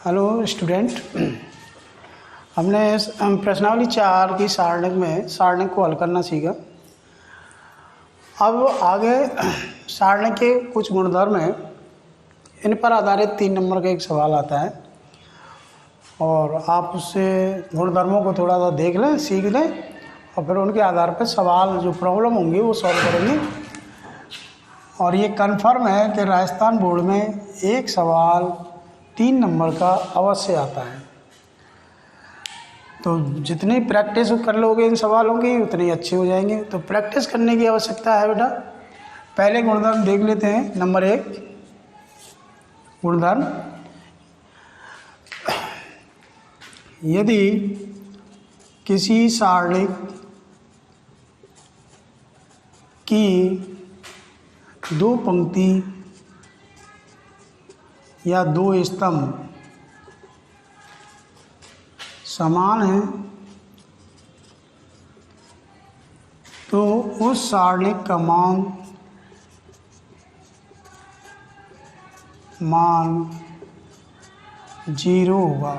Hello student, हमने प्रश्नावली 4 की सारणिक में सारणिक को हल करना सीखा। अब आगे सारणिक के कुछ गुणधर्म हैं, इन पर आधारित 3 नंबर का एक सवाल आता है और आप उससे गुणधर्मों को थोड़ा सा देख लें, सीख लें और फिर उनके आधार पर सवाल जो प्रॉब्लम होंगी वो सॉल्व करेंगे। और ये कन्फर्म है कि राजस्थान बोर्ड में एक सवाल 3 नंबर का अवश्य आता है। तो जितनी प्रैक्टिस कर लोगे इन सवालों की उतनी अच्छे हो जाएंगे। तो प्रैक्टिस करने की आवश्यकता है बेटा। पहले गुणधर्म देख लेते हैं। नंबर 1 गुणधर्म, यदि किसी सारणिक की 2 पंक्ति या 2 स्तंभ समान हैं तो उस सारणिक का मान 0 होगा।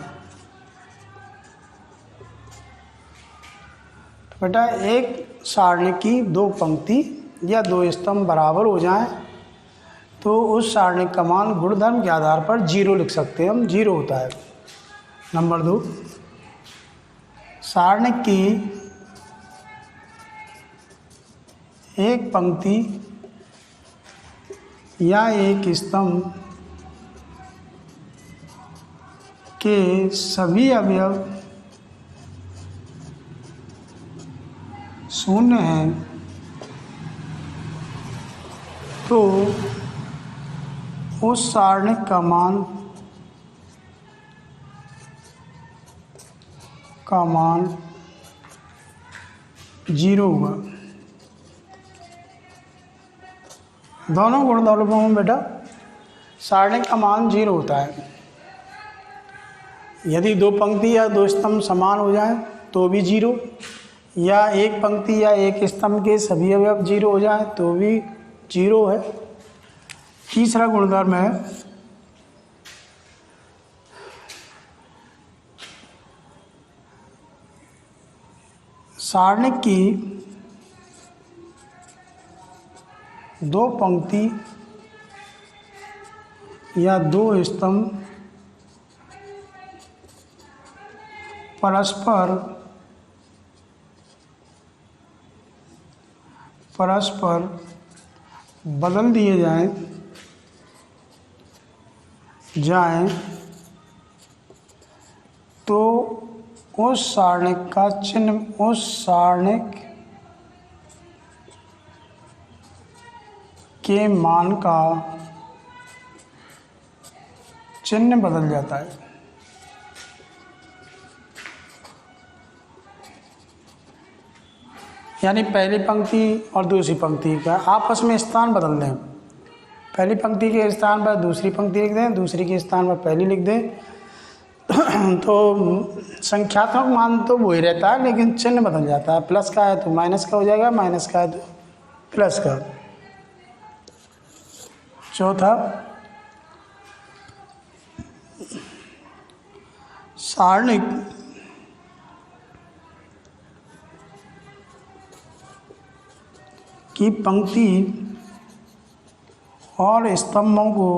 तो बेटा एक सारणिक की 2 पंक्ति या 2 स्तंभ बराबर हो जाएं तो उस सारणिक का मान गुणधर्म के आधार पर 0 लिख सकते हैं हम, 0 होता है। नंबर 2, सारणिक की एक पंक्ति या एक स्तंभ के सभी अवयव शून्य हैं तो उस सारणिक का मान 0 होगा। दोनों गुणधर्मों में बेटा सारणिक का मान 0 होता है। यदि 2 पंक्ति या 2 स्तंभ समान हो जाएं तो भी 0, या एक पंक्ति या एक स्तंभ के सभी अवयव 0 हो जाएं तो भी 0 है। तीसरा गुणधर्म है सारणिक की 2 पंक्ति या 2 स्तंभ परस्पर बदल दिए जाएं तो उस सारणिक का चिन्ह, उस सारणिक के मान का चिन्ह बदल जाता है। यानी पहली पंक्ति और दूसरी पंक्ति का आपस में स्थान बदल दें। पहली पंक्ति के स्थान पर दूसरी पंक्ति लिख दें, दूसरी के स्थान पर पहली लिख दें तो संख्यात्मक मान तो वही रहता है लेकिन चिन्ह बदल जाता है। प्लस का है तो माइनस का हो जाएगा, माइनस का है तो प्लस का। चौथा, सारणिक की पंक्ति और स्तंभों को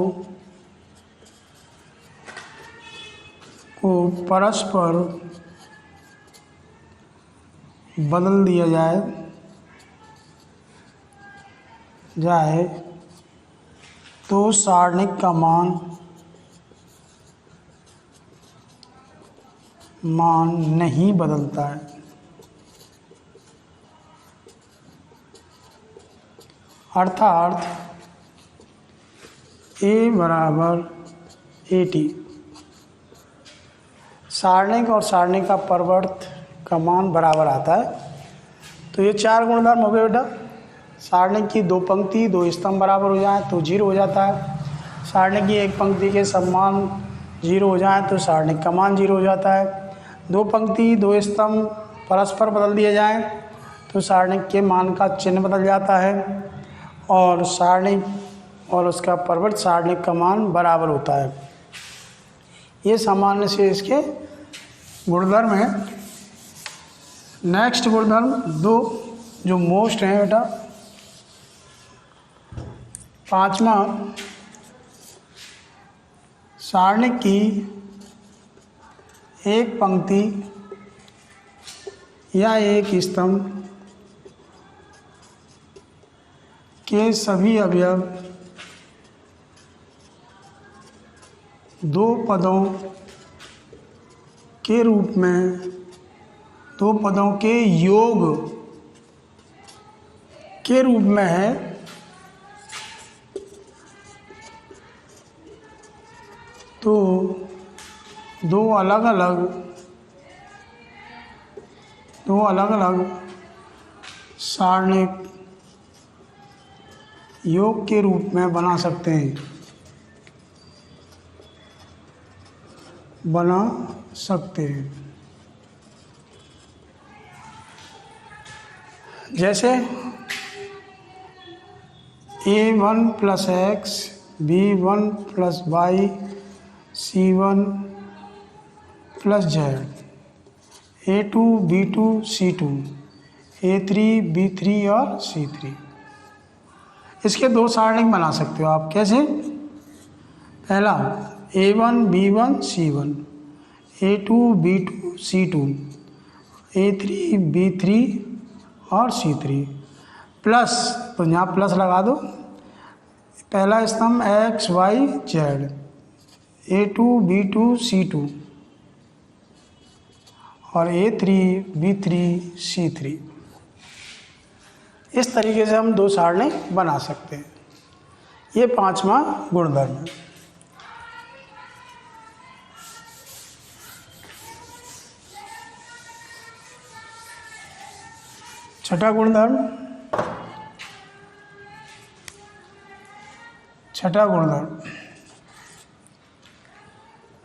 परस्पर बदल दिया जाए तो सारणिक का मान नहीं बदलता है। अर्थात A बराबर AT, सारणिक और सारणिक का परिवर्त का मान बराबर आता है। तो ये 4 गुणधर्म हो गए बेटा। सारणिक की 2 पंक्ति 2 स्तंभ बराबर हो जाए तो 0 हो जाता है। सारणिक की एक पंक्ति के सब मान 0 हो जाए तो सारणिक का मान 0 हो जाता है। 2 पंक्ति 2 स्तंभ परस्पर बदल दिए जाएं तो सारणिक के मान का चिन्ह बदल जाता है और सारणिक और उसका परिवर्त सारणिक का मान बराबर होता है। ये सामान्य से इसके गुणधर्म है। नेक्स्ट गुणधर्म दो जो मोस्ट हैं बेटा, पांचवा, सारणी की एक पंक्ति या एक स्तंभ के सभी अवयव दो पदों के रूप में, दो पदों के योग के रूप में है, तो दो अलग अलग सारणिक योग के रूप में बना सकते हैं, जैसे a1 + x, b1 + y, c1 + z, a2 b2 c2, a3 b3 और c3। इसके दो सारणिक बना सकते हो आप। कैसे? पहला a1 b1 c1, a2 b2 c2, a3 b3 और c3 प्लस, तो यहाँ प्लस लगा दो। पहला स्तंभ x y z, a2 b2 c2 और a3 b3 c3। इस तरीके से हम दो सारणी बना सकते हैं। ये पांचवा गुणधर्म है। छठा गुणधर्म,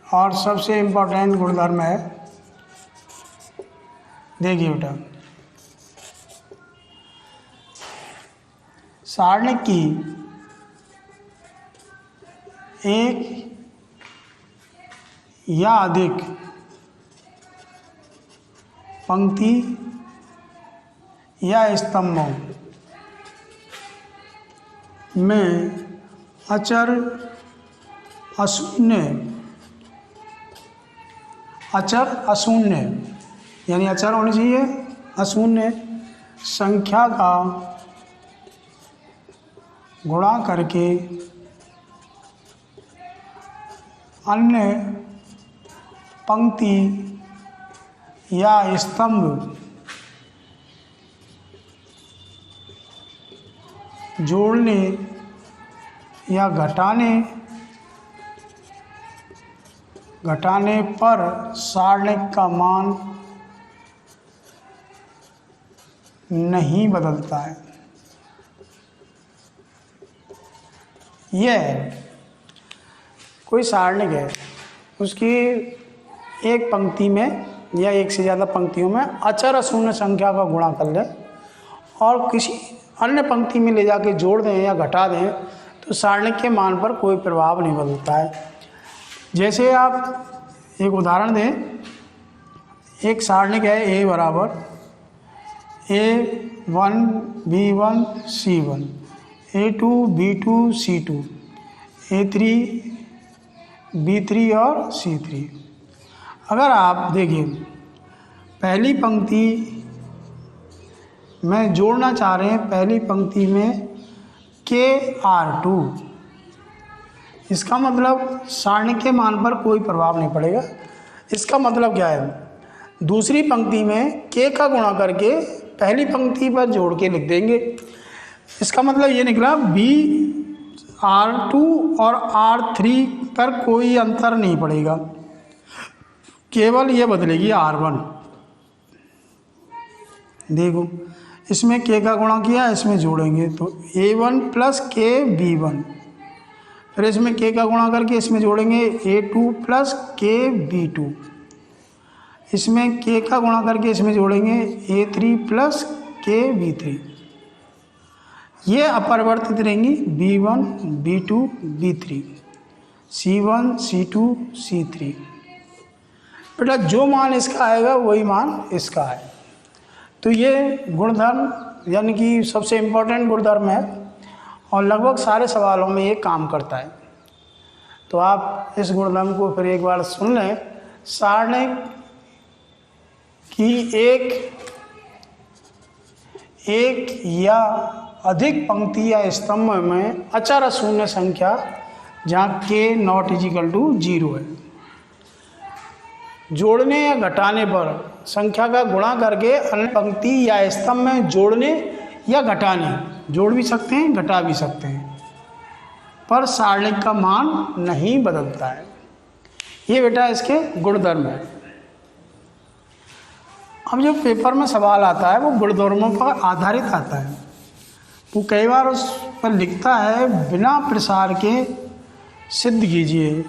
और सबसे इम्पोर्टेंट गुणधर्म है, देखिए बेटा, सारणी की एक या अधिक पंक्ति या स्तंभों में अचर अशून्य यानी अचर होनी चाहिए, अशून्य संख्या का गुणा करके अन्य पंक्ति या स्तंभ जोड़ने या घटाने पर सारणिक का मान नहीं बदलता है। यह कोई सारणिक है, उसकी एक पंक्ति में या एक से ज़्यादा पंक्तियों में अचर अशून्य संख्या का गुणा कर लें और किसी अन्य पंक्ति में ले जाके जोड़ दें या घटा दें, तो सारणिक के मान पर कोई प्रभाव नहीं बदलता है। जैसे आप एक उदाहरण दें, एक सारणिक है a बराबर a1 b1 c1, a2 b2 c2, a3 b3 और c3। अगर आप देखिए पहली पंक्ति में जोड़ना चाह रहे हैं, पहली पंक्ति में KR2, इसका मतलब सारणी के मान पर कोई प्रभाव नहीं पड़ेगा। इसका मतलब क्या है, दूसरी पंक्ति में K का गुणा करके पहली पंक्ति पर जोड़ के लिख देंगे। इसका मतलब ये निकला R2 और R3 पर कोई अंतर नहीं पड़ेगा, केवल ये बदलेगी R1। देखो इसमें K का गुणा किया, इसमें जोड़ेंगे तो A1 + K B1, फिर इसमें K का गुणा करके इसमें जोड़ेंगे A2 + K B2, इसमें K का गुणा करके इसमें जोड़ेंगे A3 + K B3। ये अपरिवर्तित रहेंगी B1 B2 B3, C1 C2 C3। बेटा जो मान इसका आएगा वही मान इसका है। तो ये गुणधर्म यानी कि सबसे इम्पोर्टेंट गुणधर्म है और लगभग सारे सवालों में ये काम करता है। तो आप इस गुणधर्म को फिर एक बार सुन लें। सारणी की एक या अधिक पंक्ति या स्तंभ में अचर शून्य संख्या जहाँ k नॉट इजिकल टू 0 है, जोड़ने या घटाने पर संख्या का गुणा करके अन्य पंक्ति या स्तंभ में जोड़ने या घटाने, जोड़ भी सकते हैं घटा भी सकते हैं, पर सारणिक का मान नहीं बदलता है। ये बेटा इसके गुणधर्म है। अब जो पेपर में सवाल आता है वो गुणधर्मों पर आधारित आता है। वो कई बार उस पर लिखता है बिना प्रसार के सिद्ध कीजिए।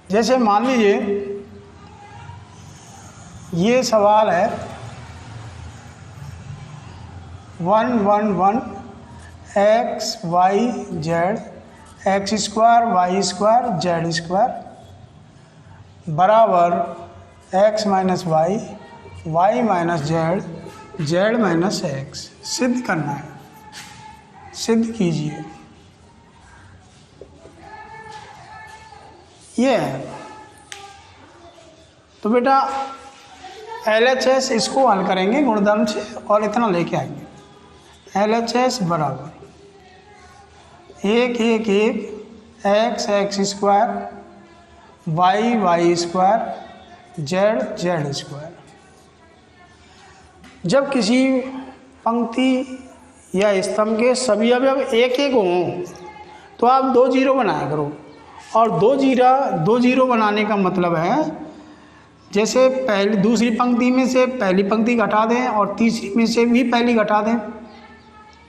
जैसे मान लीजिए ये सवाल है 1 1 1 x y z x square y square z square बराबर x minus Y y minus Z z minus X सिद्ध करना है। सिद्ध कीजिए। ये है। तो बेटा LHS इसको हल करेंगे गुणधर्म से और इतना लेके आएंगे। LHS बराबर 1 1 1 x x square y y square z square. जब किसी पंक्ति या स्तंभ के सभी अवयव एक एक हों तो आप 2 जीरो बनाया करो। और 2 जीरो बनाने का मतलब है जैसे पहली दूसरी पंक्ति में से पहली पंक्ति घटा दें और तीसरी में से भी पहली घटा दें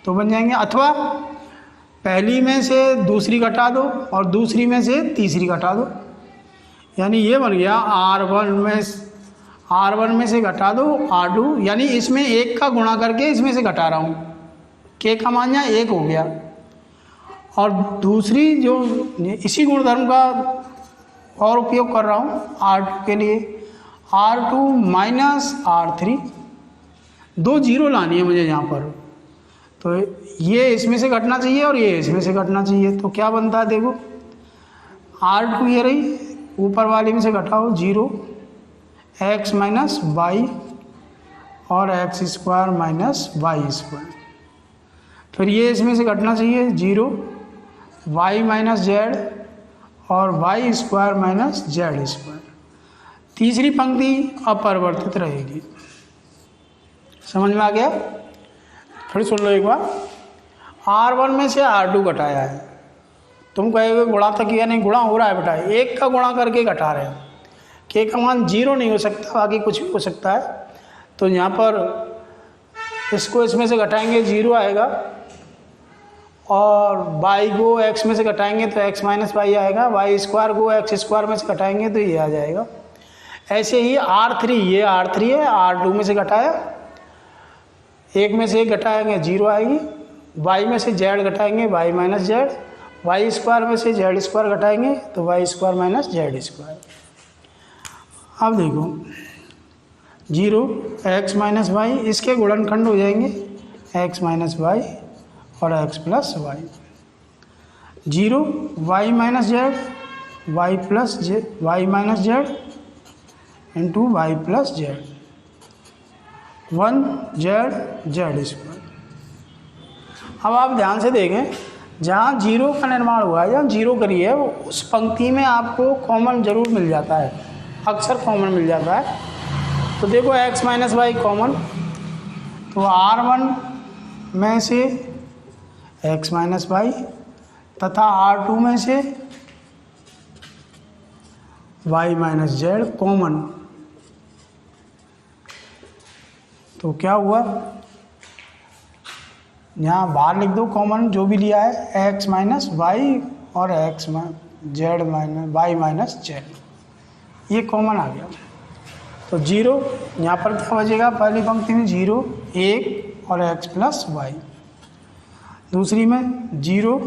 तो बन जाएंगे, अथवा पहली में से दूसरी घटा दो और दूसरी में से तीसरी घटा दो। यानी ये बन गया R1 में से घटा दो R2, यानी इसमें 1 का गुणा करके इसमें से घटा रहा हूँ, k का मान यहाँ 1 हो गया। और दूसरी जो इसी गुणधर्म का और उपयोग कर रहा हूँ R2 के लिए, R2 माइनस R3, 2 जीरो लानी है मुझे यहाँ पर। तो ये इसमें से घटना चाहिए और ये इसमें से घटना चाहिए। तो क्या बनता है देखो, R2 ये रही, ऊपर वाली में से घटाओ 0 x माइनस वाई और x square minus Y square. फिर ये इसमें से घटना चाहिए 0 y माइनस जेड और y square minus Z square. तीसरी पंक्ति अपरिवर्तित रहेगी। समझ में आ गया? फिर सुन लो एक बार। R1 में से R2 घटाया है, तुम कहोगे गुणा तो किया नहीं, गुणा हो रहा है बेटा, 1 का गुणा करके घटा रहे हैं। k का मान 0 नहीं हो सकता, बाकी कुछ भी हो सकता है। तो यहाँ पर इसको इसमें से घटाएंगे 0 आएगा और y को x में से घटाएंगे तो x माइनस वाई आएगा, y स्क्वायर को x स्क्वायर में से घटाएंगे तो ये आ जाएगा। ऐसे ही R3, ये R3 है, R2 में से घटाया, 1 में से 1 घटाएंगे 0 आएगी, y में से z घटाएंगे y minus Z, y square में से z स्क्वायर घटाएंगे तो y square minus Z square. अब देखो 0 x माइनस वाई, इसके गुणनखंड हो जाएंगे x माइनस वाई और x plus Y. 0 y minus Z y plus Y minus Z into Y plus Z, 1 Z square. अब आप ध्यान से देखें, जहाँ 0 का निर्माण हुआ है, जहाँ 0 करी है, उस पंक्ति में आपको कॉमन जरूर मिल जाता है, अक्सर कॉमन मिल जाता है। तो देखो x माइनस वाई कॉमन, तो R1 में से x माइनस वाई तथा R2 में से y माइनस जेड कॉमन। तो क्या हुआ, यहाँ बाहर लिख दो कॉमन जो भी लिया है, x माइनस वाई और x Z minus Y minus Z, ये कॉमन आ गया। तो 0 यहाँ पर क्या बचेगा, पहली पंक्ति में 0 1 और x प्लस वाई, दूसरी में 0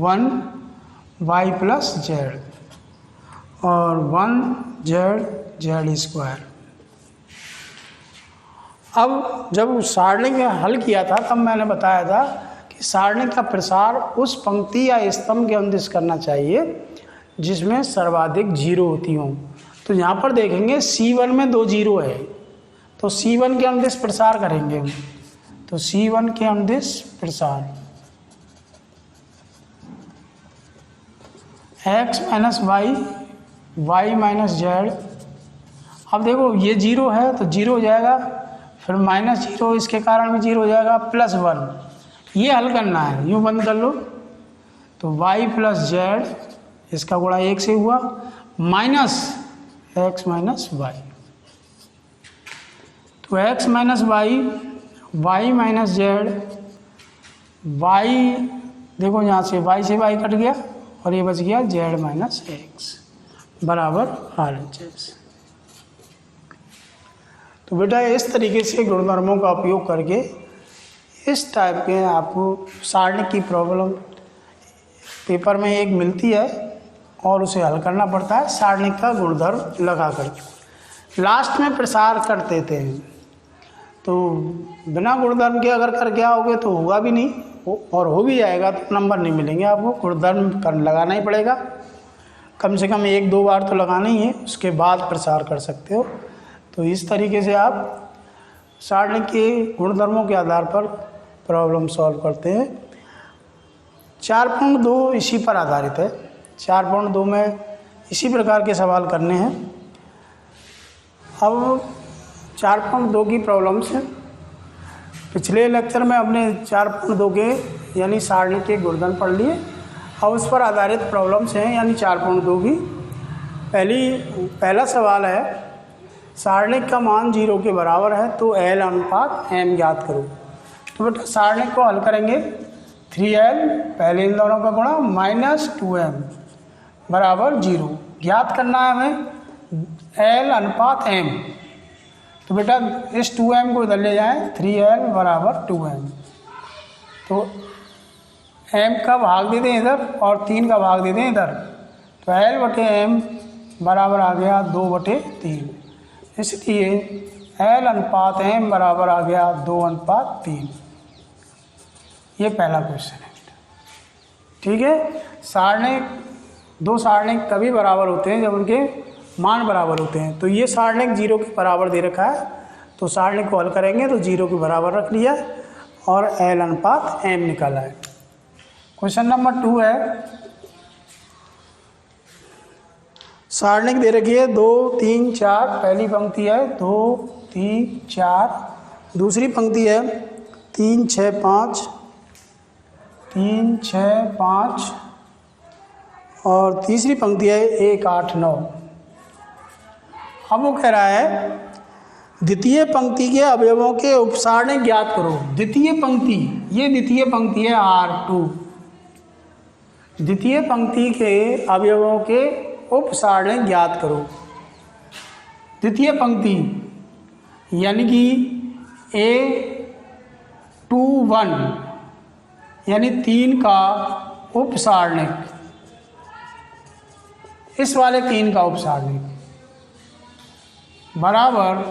1 y प्लस जेड और 1z/z²। अब जब सारणी में हल किया था तब मैंने बताया था कि सारणी का प्रसार उस पंक्ति या स्तंभ के अनुदिश करना चाहिए जिसमें सर्वाधिक जीरो होती हों। तो यहाँ पर देखेंगे C1 में 2 जीरो है, तो C1 के अनुदिश प्रसार करेंगे हम। तो C1 के अनुदिश प्रसार x minus Y, Y minus Z. अब देखो ये जीरो है तो जीरो हो जाएगा, फिर माइनस जीरो, इसके कारण भी जीरो हो जाएगा, +1। ये हल करना है, यूँ बंद कर लो। तो y प्लस जेड, इसका गुणा 1 से हुआ, माइनस x माइनस वाई। तो x minus Y, Y minus Z, Y देखो यहाँ से y से y कट गया और ये बच गया z माइनस एक्स बराबर RHS। तो बेटा इस तरीके से गुणधर्मों का उपयोग करके इस टाइप के आपको सारणी की प्रॉब्लम पेपर में एक मिलती है और उसे हल करना पड़ता है सारणी का गुणधर्म लगा करके। लास्ट में प्रसार कर देते हैं, तो बिना गुणधर्म के अगर करके आओगे तो होगा भी नहीं, और हो भी जाएगा तो नंबर नहीं मिलेंगे आपको। गुणधर्म कर लगाना ही पड़ेगा, कम से कम 1-2 बार तो लगाना ही है, उसके बाद प्रसार कर सकते हो। तो इस तरीके से आप सारणी के गुणधर्मों के आधार पर प्रॉब्लम सॉल्व करते हैं। 4.2 इसी पर आधारित है। 4.2 में इसी प्रकार के सवाल करने हैं। अब 4.2 की प्रॉब्लम्स हैं। पिछले लेक्चर में हमने 4.2 के यानी सारणी के गुणधर्म पढ़ लिए। अब उस पर आधारित प्रॉब्लम्स हैं यानी 4.2 की। पहला सवाल है, सारणी का मान 0 के बराबर है तो L अनुपात M ज्ञात करो। तो बेटा सारणी को हल करेंगे, 3L पहले इन दोनों का गुणा माइनस 2M बराबर 0 ज्ञात करना है हमें L अनुपात M। तो बेटा इस 2M को इधर ले जाएं, 3L बराबर 2M। तो M का भाग दे दें इधर और 3 का भाग दे दें इधर, तो L/M बराबर आ गया 2/3। इसलिए L अनुपात M बराबर आ गया 2:3। ये पहला क्वेश्चन है। ठीक है, दो सारणिक तभी बराबर होते हैं जब उनके मान बराबर होते हैं। तो ये सारणिक 0 के बराबर दे रखा है, तो सारणिक को हल करेंगे तो 0 के बराबर रख लिया और L अनुपात M निकाला है। क्वेश्चन नंबर 2 है, सारणिक दे रखी है 2, 3, 4। पहली पंक्ति है 2, 3, 4। दूसरी पंक्ति है 3, 6, 5, 3, 6, 5 और तीसरी पंक्ति है 1, 8, 9। अब वो कह रहा है द्वितीय पंक्ति के अवयवों के उपसारणिक ज्ञात करो। द्वितीय पंक्ति, ये द्वितीय पंक्ति है R2। द्वितीय पंक्ति के अवयवों के उपसारणिक ज्ञात करो। द्वितीय पंक्ति यानी कि A21 यानी 3 का उपसारणिक, इस वाले 3 का उपसारणिक बराबर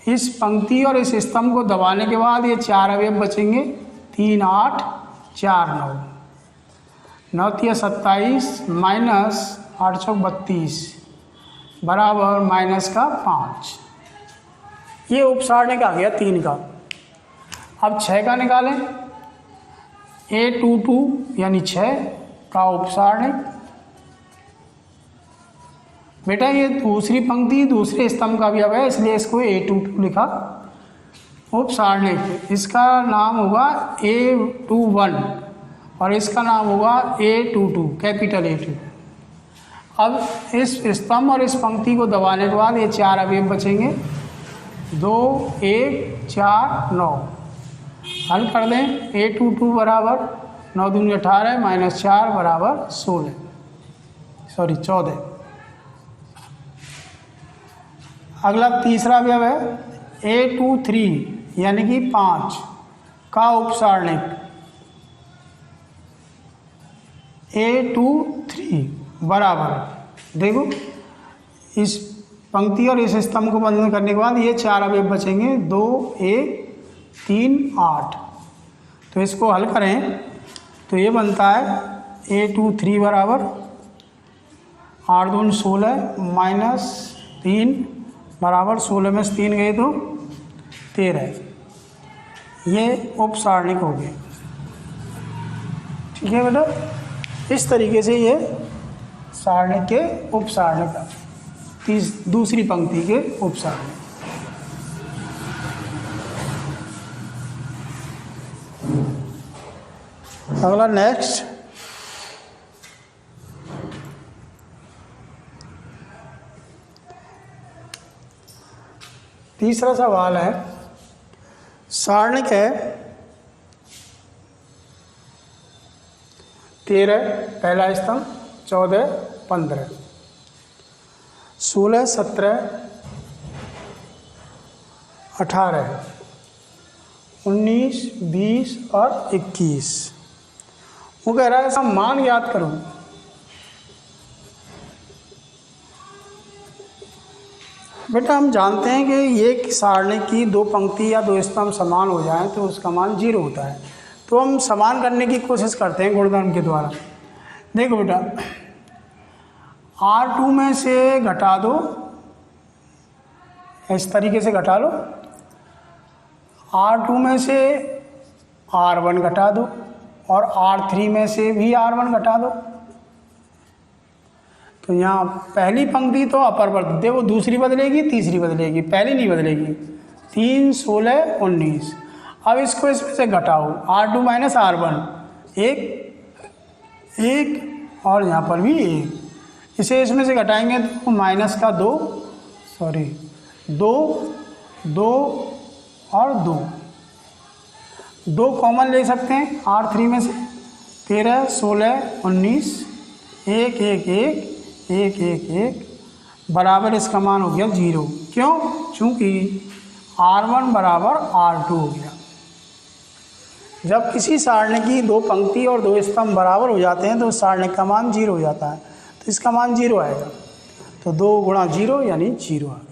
इस पंक्ति और इस स्तंभ को दबाने के बाद ये 4 अवयव बचेंगे, 3, 8, 4, 9। 9 × 27 माइनस 8 × 32 बराबर -5। ये उपसारणिक आ गया 3 का। अब 6 का निकालें, A22 यानी 6 का उपसारणिक। बेटा ये दूसरी पंक्ति दूसरे स्तंभ का भी अब है, इसलिए इसको A22 लिखा। उपसारणिक इसका नाम होगा A21 और इसका नाम होगा A22, कैपिटल A2। अब इस स्तंभ और इस पंक्ति को दबाने के बाद ये 4 अवयव बचेंगे, 2, 1, 4, 9। हल कर दें, A22 बराबर 9 दूनी 18 -4 बराबर 14। अगला तीसरा अवयव है A23 यानी कि 5 का उपसारणिक। A23 बराबर देखो इस पंक्ति और इस स्तंभ को बंद करने के बाद ये 4 अवयव बचेंगे, 2 1 3 8। तो इसको हल करें तो ये बनता है A23 बराबर 8 दूनी 16 -3 बराबर 16 में से 3 गए तो 13। ये उप सारणिक हो गए। ठीक है बेटा, इस तरीके से ये सारणिक के उप सारणिक, दूसरी पंक्ति के उप सारणिक। अगला नेक्स्ट, तीसरा सवाल है, सारणिक है 13 पहला स्तंभ, 14 15, 16 17 18 19 20 और 21। वो कह रहा है ऐसा मान याद करो। बेटा हम जानते हैं कि ये सारणी की 2 पंक्ति या 2 स्तंभ समान हो जाएं तो उसका मान 0 होता है। तो हम समान करने की कोशिश करते हैं गुणधर्म के द्वारा। देखो बेटा, R2 में से घटा दो, इस तरीके से घटा लो। R2 में से R1 घटा दो और R3 में से भी R1 घटा दो। तो यहाँ पहली पंक्ति तो अपरिवर्तित है, वो दूसरी बदलेगी, तीसरी बदलेगी, पहली नहीं बदलेगी। 3 16 19। अब इसको इसमें से घटाओ, R2 माइनस R1 1 और यहाँ पर भी 1। इसे इसमें से घटाएंगे तो माइनस का 2 2 और 2 कॉमन ले सकते हैं R3 में से। 13 16 19 1 1 1 1 1 1 बराबर इसका मान हो गया 0। क्यों? चूँकि R1 बराबर R2 हो गया। जब किसी सारणी की 2 पंक्ति और 2 स्तंभ बराबर हो जाते हैं तो उस सारणी का मान 0 हो जाता है। तो इसका मान 0 आएगा। तो 2 गुणा 0 यानी 0 आ गया।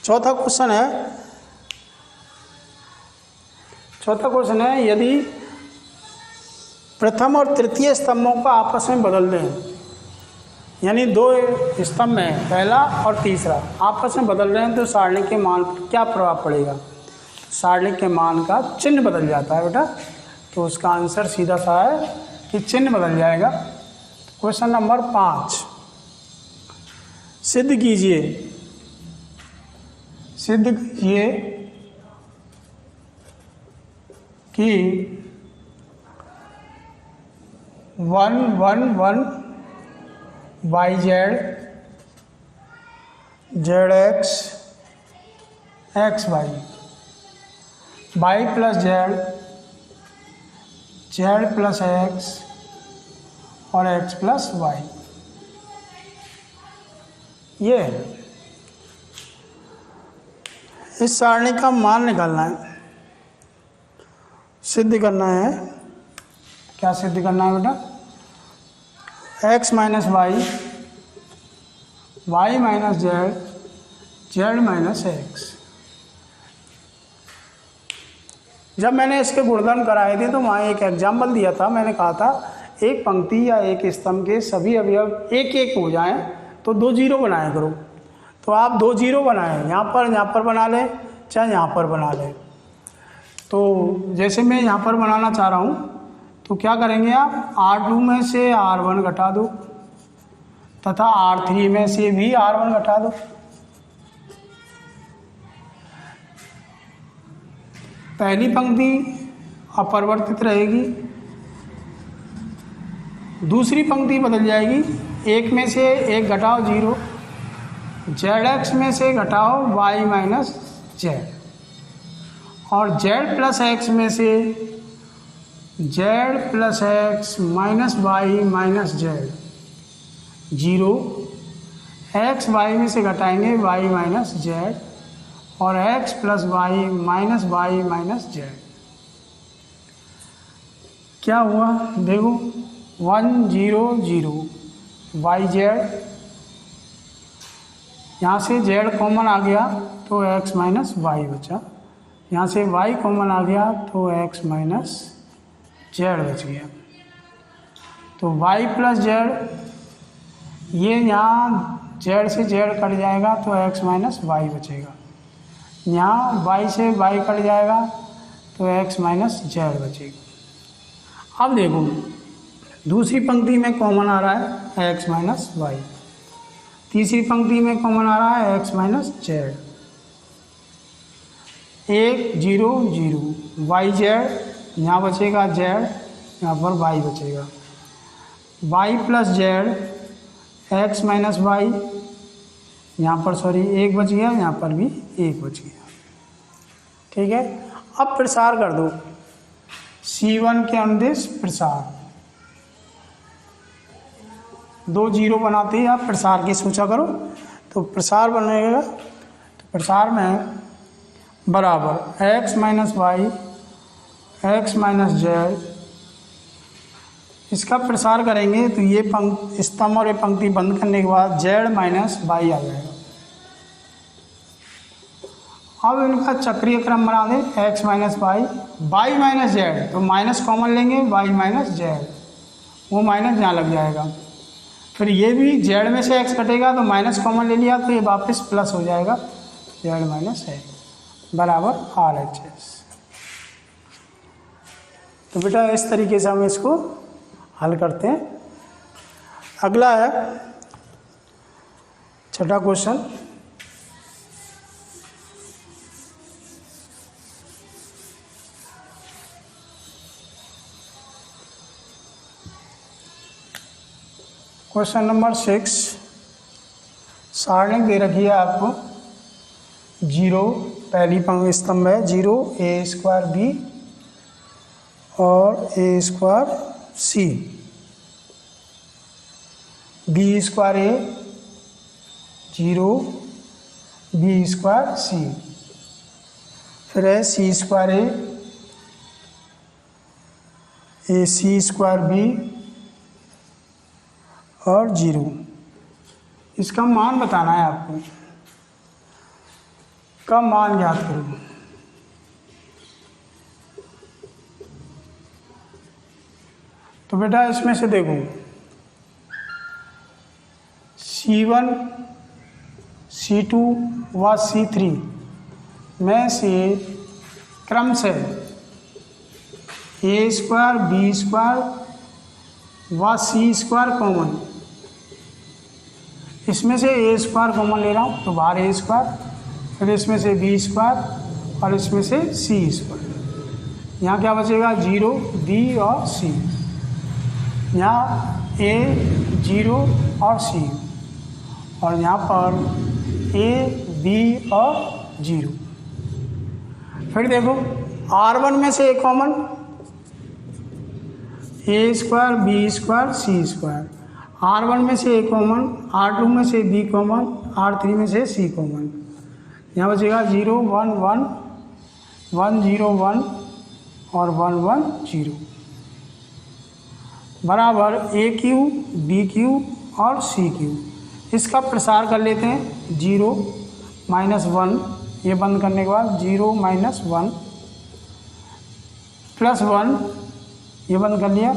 चौथा क्वेश्चन है यदि प्रथम और तृतीय स्तंभों को आपस में बदल दें, यानी 2 स्तंभ हैं पहला और तीसरा आपस में बदल रहे हैं तो सारणी के मान पर क्या प्रभाव पड़ेगा? सारणी के मान का चिन्ह बदल जाता है बेटा। तो उसका आंसर सीधा सा है कि चिन्ह बदल जाएगा। क्वेश्चन नंबर 5, सिद्ध कीजिए कि 1 1 1 YZ ZX XY Y plus Z plus X और X प्लस Y, ये है। इस सारणी का मान निकालना है, सिद्ध करना है। क्या सिद्ध करना है बेटा? x minus Y, Y minus Z, Z minus X. जब मैंने इसके गुणधर्म कराए थे तो वहाँ एक एग्जाम्पल दिया था। मैंने कहा था एक पंक्ति या एक स्तंभ के सभी अवयव एक एक हो जाएं तो 2 0 बनाया करो। तो आप 2 0 बनाएं, यहाँ पर बना लें चाहे यहाँ पर बना लें। तो जैसे मैं यहाँ पर बनाना चाह रहा हूँ तो क्या करेंगे आप? R2 में से R1 घटा दो तथा R3 में से भी R1 घटा दो। पहली पंक्ति अपरिवर्तित रहेगी, दूसरी पंक्ति बदल जाएगी। 1 में से 1 घटाओ 0, ZX में से घटाओ Y माइनस Z और Z प्लस X में से Z plus X minus Y minus Z 0, X Y में से घटाएंगे वाई माइनस जेड, और X plus Y minus Z. क्या हुआ देखो, 1 0 0 वाई जेड, यहाँ से जेड कॉमन आ गया तो एक्स माइनस वाई बचा, यहाँ से वाई कॉमन आ गया तो एक्स माइनस जेड बच गया। तो वाई प्लस जेड, ये यहाँ जेड से जेड कट जाएगा तो एक्स माइनस वाई बचेगा, यहाँ वाई से वाई कट जाएगा तो एक्स माइनस जेड बचेगा। अब देखो दूसरी पंक्ति में कॉमन आ रहा है एक्स माइनस वाई, तीसरी पंक्ति में कॉमन आ रहा है X minus Z. 1 0 0 Y Z, यहाँ बचेगा जेड, यहाँ पर वाई बचेगा, Y plus Z X minus Y, यहाँ पर सॉरी 1 बच गया, यहाँ पर भी 1 बच गया। ठीक है, अब प्रसार कर दो C1 के अनुदिश प्रसार, 2 0 बनाते ही आप प्रसार की सोचा करो, तो प्रसार बनेगा, तो प्रसार में बराबर X minus Y X minus Z, इसका प्रसार करेंगे तो ये स्तंभ और ये पंक्ति बंद करने के बाद जेड माइनस वाई आ जाएगा। अब इनका चक्रीय क्रम बना दें, X minus Y minus Z, तो माइनस कॉमन लेंगे वाई माइनस जेड, वो माइनस यहाँ लग जाएगा, फिर ये भी जेड में से एक्स कटेगा तो माइनस कॉमन ले लिया तो ये वापस प्लस हो जाएगा, जेड माइनस एक्स बराबर RHS। तो बेटा इस तरीके से हम इसको हल करते हैं। अगला है छठा क्वेश्चन, क्वेश्चन नंबर 6। सारणी दे रखी है आपको 0, पहली पंक्ति स्तंभ है 0 A² B और A² C, B² A 0 B² C, फिर है C² A AC² B और 0। इसका मान बताना है आपको, का मान ज्ञात करो। तो बेटा इसमें से देखो C1 C2 व C3 में से क्रम से A² B² व C² कॉमन, इसमें से A² कॉमन ले रहा हूँ तो बाहर A², फिर इसमें से B² और इसमें से C², यहाँ क्या बचेगा 0 B और C, यहाँ A 0 और C, और यहाँ पर A B और 0। फिर देखो R1 में से एक common, A² B² C², R1 में से एक कॉमन, R2 में से B कॉमन, R3 में से C कॉमन, यहाँ बचेगा 0 1 1 1 0 1 और 1 1 0 बराबर AQ BQ और CQ। इसका प्रसार कर लेते हैं 0 -1, ये बंद करने के बाद 0 -1 +1, ये बंद कर लिया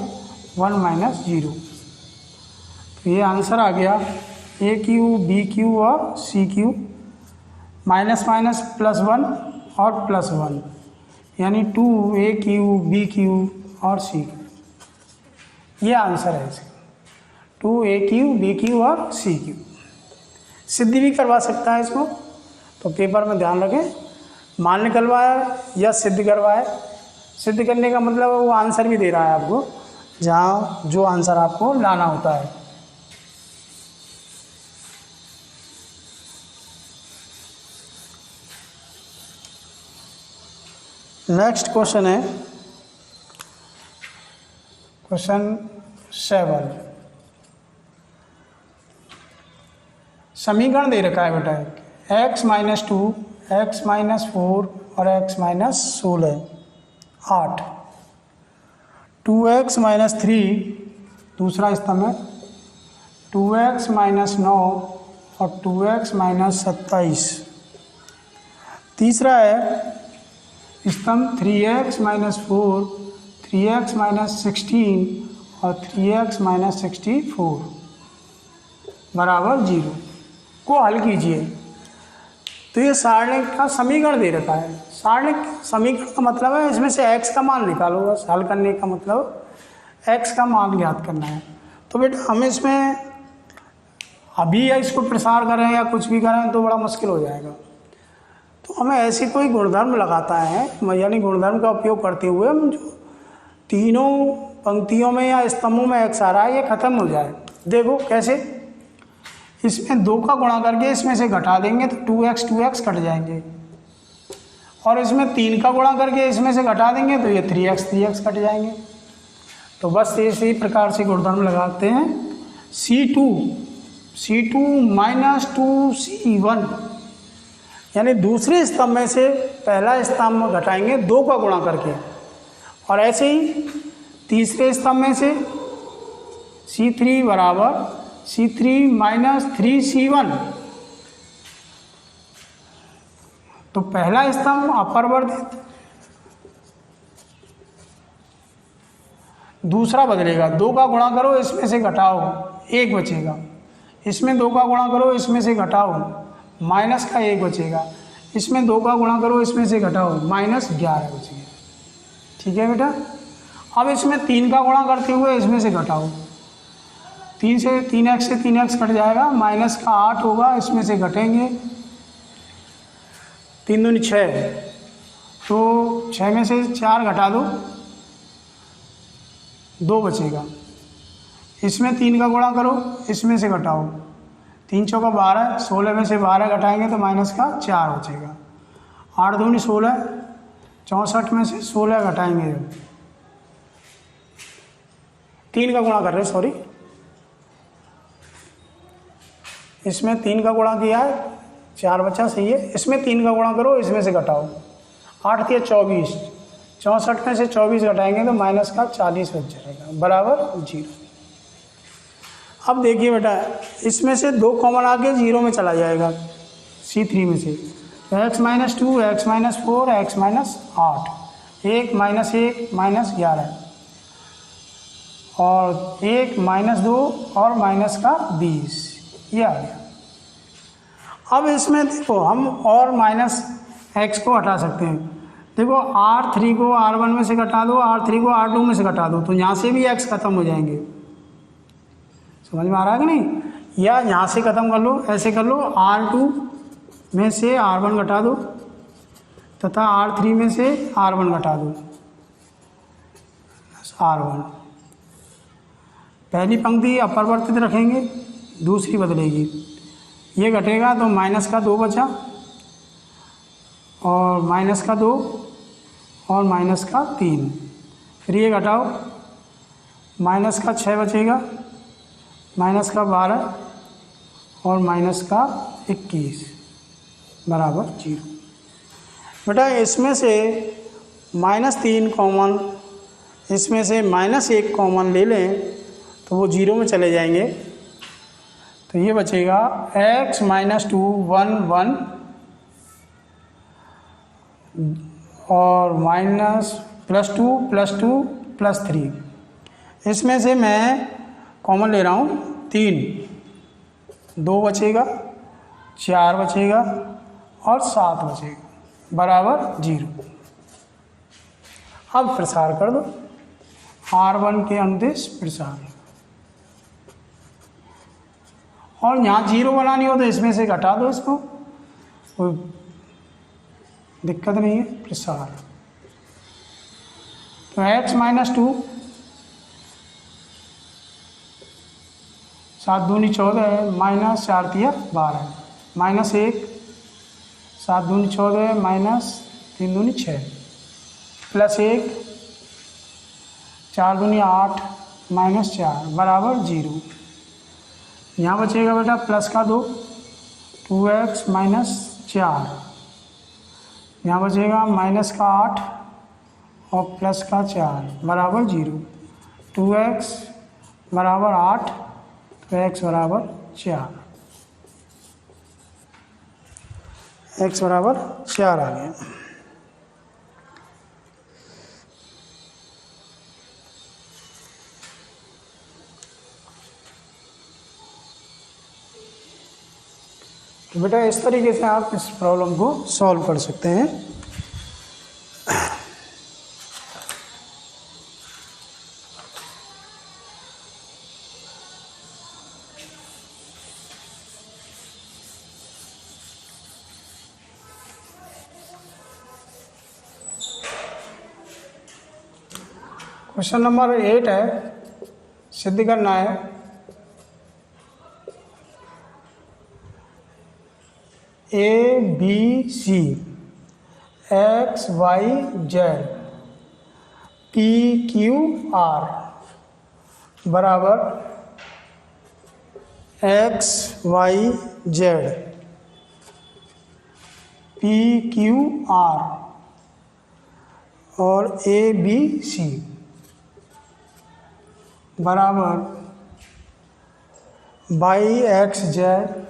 1 -0, तो ये आंसर आ गया AQ BQ और CQ, माइनस माइनस +1 और +1, यानी 2 AQ BQ और CQ, ये आंसर है इसका, 2 AQ BQ और CQ। सिद्ध भी करवा सकता है इसको, तो पेपर में ध्यान रखें, मान निकलवाया या सिद्ध करवाया। सिद्ध करने का मतलब वो आंसर भी दे रहा है आपको, जहाँ जो आंसर आपको लाना होता है। नेक्स्ट क्वेश्चन है क्वेश्चन 7। समीकरण दे रखा है बेटा, x माइनस 2, x माइनस 4 और x माइनस 16, 8, 2x माइनस 3 दूसरा स्तंभ है, 2x माइनस 9 और 2x माइनस 27, तीसरा है स्तंभ 3x माइनस 4, 3x माइनस 16 और 3x माइनस 64 बराबर 0 को हल कीजिए। तो ये सारणिक का समीकरण दे रखा है। सारणिक समीकरण का मतलब है इसमें से x का मान निकालो, बस हल करने का मतलब x का मान ज्ञात करना है। तो बेटा हमें इसमें अभी या इसको प्रसार करें या कुछ भी करें तो बड़ा मुश्किल हो जाएगा। तो हमें ऐसी कोई गुणधर्म लगाता है, यानी गुणधर्म का उपयोग करते हुए हम जो तीनों पंक्तियों में या स्तंभों में x आ रहा है ये खत्म हो जाए। देखो कैसे, इसमें 2 का गुणा करके इसमें से घटा देंगे तो 2x कट जाएंगे, और इसमें 3 का गुणा करके इसमें से घटा देंगे तो ये 3x कट जाएंगे। तो बस इसी प्रकार से गुणधर्म लगाते हैं। C2 माइनस 2C1, यानी दूसरे स्तंभ में से पहला स्तंभ घटाएंगे 2 का गुणा करके, और ऐसे ही तीसरे स्तंभ में से C3 बराबर C3 माइनस 3C1। तो पहला स्तंभ अपरिवर्तित, दूसरा बदलेगा, 2 का गुणा करो इसमें से घटाओ 1 बचेगा, इसमें 2 का गुणा करो इसमें से घटाओ माइनस का 1 बचेगा, इसमें 2 का गुणा करो इसमें से घटाओ माइनस 11 बचेगा। ठीक है बेटा, अब इसमें 3 का गुणा करते हुए इसमें से घटाओ, 3 से 3x कट जाएगा, माइनस का 8 होगा, इसमें से घटेंगे 3 दूनी 6, तो 6 में से 4 घटा दो 2 बचेगा, इसमें 3 का गुणा करो इसमें से घटाओ, 3 चौका 12, 16 में से 12 घटाएंगे तो माइनस का 4 बचेगा, 8 दूनी 16, 64 में से 16 घटाएंगे, 3 का गुणा कर रहे सॉरी, इसमें 3 का गुणा किया है 4 बचा, सही है, इसमें 3 का गुणा करो इसमें से घटाओ, 8 या 24, 64 में से 24 घटाएंगे तो माइनस का 40 बच जाएगा बराबर 0। अब देखिए बेटा इसमें से 2 कॉमन आके 0 में चला जाएगा, C3 में से, तो x minus 2, x minus 4, x minus 8, 1 minus 1 minus 11 और 1 माइनस 2 और माइनस का 20, ये आ गया। अब इसमें देखो हम और माइनस x को हटा सकते हैं। देखो R3 को R1 में से घटा दो, R3 को R2 में से घटा दो, तो यहाँ से भी x खत्म हो जाएंगे। समझ में आ रहा है कि नहीं? या यहाँ से खत्म कर लो, ऐसे कर लो, R2 में से R1 घटा दो तथा R3 में से R1 घटा दो, R1। पहली पंक्ति अपरिवर्तित रखेंगे, दूसरी बदलेगी, ये घटेगा तो माइनस का 2 बचा और माइनस का 2 और माइनस का 3, फिर ये घटाओ, माइनस का 6 बचेगा, माइनस का 12 और माइनस का 21 बराबर 0। बेटा इसमें से -3 कॉमन, इसमें से -1 कॉमन ले लें तो वो 0 में चले जाएंगे, तो ये बचेगा x माइनस 2 1 1 और माइनस +2 +2 +3। इसमें से मैं कॉमन ले रहा हूँ 3, 2 बचेगा, 4 बचेगा और 7 बचेगा बराबर 0। अब प्रसार कर दो, R1 के अनुदिश प्रसार, और यहाँ 0 बनानी हो तो इसमें से घटा दो, इसको कोई दिक्कत नहीं है, प्रसार। तो x माइनस 2, 7 दूनी 14 है, माइनस 4 तिया 12, -1, 7 दूनी 14 है, माइनस 3 दूनी 6, +1, 4 दूनी 8, -4 बराबर 0। यहाँ बचेगा बेटा प्लस का 2 2x माइनस 4, यहाँ बचेगा माइनस का 8 और प्लस का 4 बराबर 0। 2x बराबर 8 तो x बराबर 4, x बराबर 4 आ गया। तो बेटा इस तरीके से आप इस प्रॉब्लम को सॉल्व कर सकते हैं। क्वेश्चन नंबर 8 है, सिद्ध करना है A B C X Y Z P Q R बराबर X Y Z P Q R और ए बी सी बराबर by X Z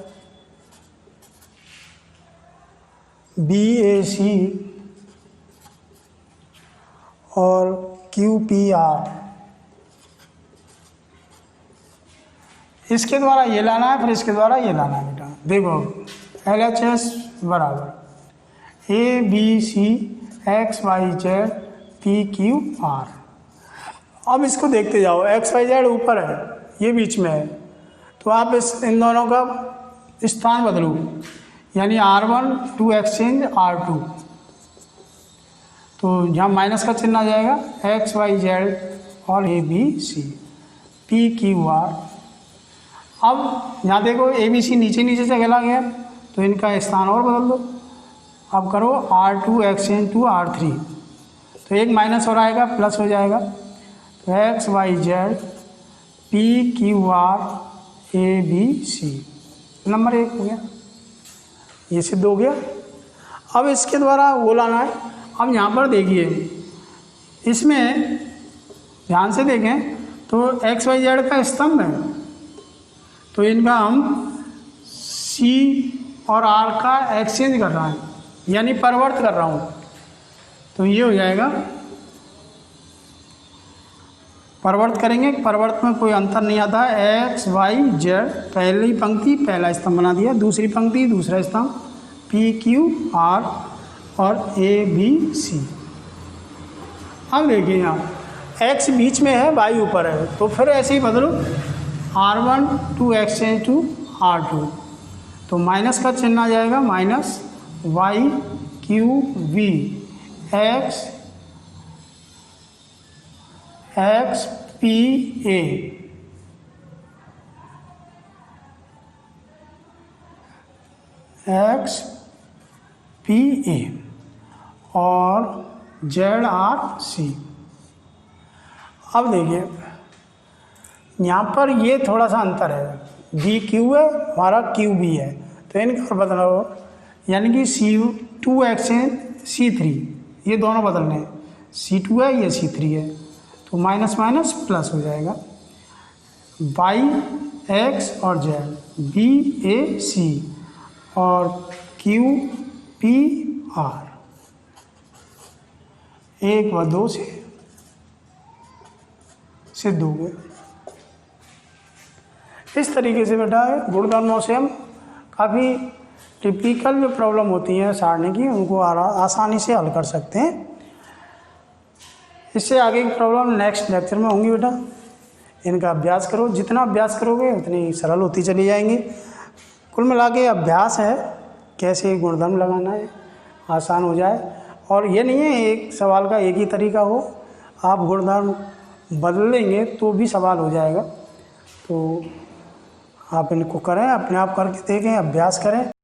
B A C और क्यू पी आर। इसके द्वारा ये लाना है, फिर इसके द्वारा ये लाना है बेटा। देखो एल एच एस बराबर A B C X Y Z P Q R. अब इसको देखते जाओ, एक्स वाई जेड ऊपर है, ये बीच में है, तो आप इन दोनों का स्थान बदलो, यानी R1 टू एक्सचेंज R2, तो यहाँ माइनस का चिन्ह आ जाएगा एक्स वाई जेड और A B C P Q R. अब यहाँ देखो ए बी सी नीचे नीचे से चला गया, तो इनका स्थान और बदल दो। अब करो R2 एक्सचेंज टू R3, तो एक माइनस और आएगा, प्लस हो जाएगा, तो X Y Z P Q R A B C number 1 हो गया, ये सिद्ध हो गया। अब इसके द्वारा वो लाना है। अब यहाँ पर देखिए, इसमें ध्यान से देखें तो एक्स वाई जेड का स्तंभ है, तो इनका हम सी और आर का एक्सचेंज कर रहा है, यानी परिवर्त कर रहा हूँ, तो ये हो जाएगा। परिवर्त करेंगे, परिवर्त में कोई अंतर नहीं आता है। एक्स वाई जेड पहली पंक्ति पहला स्तंभ बना दिया, दूसरी पंक्ति दूसरा स्तंभ, पी क्यू आर और ए बी सी। अब देखिए यहाँ एक्स बीच में है, वाई ऊपर है, तो फिर ऐसे ही बदलो R1 to exchange to R2, तो माइनस का चिन्ह आ जाएगा, minus Y Q V X X P A X P A और जेड आर सी। अब देखिए यहाँ पर ये थोड़ा सा अंतर है, बी क्यू है, हमारा क्यू बी है, तो इनका बदला हो, यानी कि C2 एक्सचेंज C3, ये दोनों बदलने हैं, C2 है ये C3 है, तो माइनस माइनस प्लस हो जाएगा। वाई एक्स और जेड बी ए सी और क्यू पी आर 1 व 2 से सिद्ध हो गए। इस तरीके से बेटा गुणधर्मों से हम काफ़ी टिपिकल जो प्रॉब्लम होती हैं सारणी की, उनको आसानी से हल कर सकते हैं। इससे आगे की प्रॉब्लम नेक्स्ट लेक्चर में होंगी बेटा, इनका अभ्यास करो, जितना अभ्यास करोगे उतनी सरल होती चली जाएंगी। कुल मिला के अभ्यास है कैसे गुणधर्म लगाना है, आसान हो जाए। और ये नहीं है एक सवाल का एक ही तरीका हो, आप गुणधर्म बदल लेंगे तो भी सवाल हो जाएगा। तो आप इनको करें, अपने आप करके देखें, अभ्यास करें।